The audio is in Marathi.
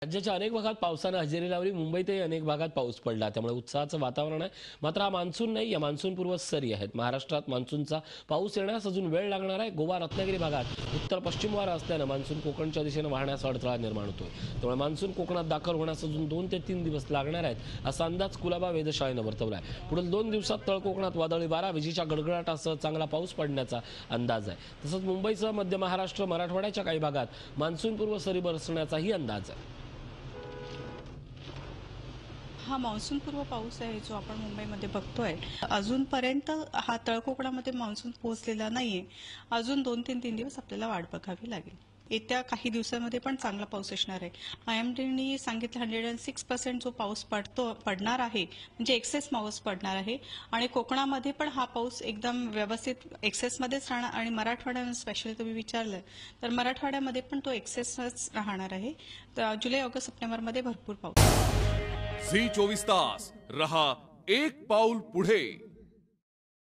राज्याच्या अनेक भागात पावसाने हजेरी लावली। मुंबईतही अनेक भागात पाऊस पडला, त्यामुळे उत्साहाचं वातावरण आहे। मात्र हा मान्सून नाही, या मान्सूनपूर्व सरी आहेत। महाराष्ट्रात मान्सूनचा पाऊस येण्यास अजून वेळ लागणार आहे। गोवा रत्नागिरी भागात उत्तर पश्चिम वारा असल्याने मान्सून कोकणच्या दिशेने वाहण्यास अडथळा निर्माण होतोय। त्यामुळे मान्सून कोकणात दाखल होण्यास अजून 2 ते 3 दिवस लागणार आहेत, असा अंदाज कुलाबा वेधशाळेने वर्तवला आहे। पुढील 2 दिवसात तळ कोकणात वादळी वारा, विजेच्या गडगडाटासह चांगला पाऊस पडण्याचा अंदाज आहे। तसंच मुंबईसह मध्य महाराष्ट्र, मराठवाड्याच्या काही भागात मान्सूनपूर्व सरी बरसण्याचाही अंदाज आहे। हा मान्सूनपूर्व पाऊस आहे जो आपण मुंबईमध्ये बघतोय। अजूनपर्यंत हा तळ कोकणामध्ये मान्सून पोहोचलेला नाहीये। अजून 2-3 दिवस आपल्याला वाट बघावी लागेल। येत्या काही दिवसांमध्ये पण चांगला पाऊस असणार आहे। आयएमडीने सांगितलं 106% जो पाऊस पडणार आहे, म्हणजे एक्सेस पाऊस पडणार आहे आणि कोकणामध्ये पण हा पाऊस एकदम व्यवस्थित एक्सेसमध्येच राहणार आणि मराठवाड्यामध्ये स्पेशली तुम्ही विचारलं तर मराठवाड्यामध्ये पण तो एक्सेसच राहणार आहे। तर जुलै, ऑगस्ट, सप्टेंबरमध्ये भरपूर पाऊस। झी 24 तास रहा एक पाऊल पुढे।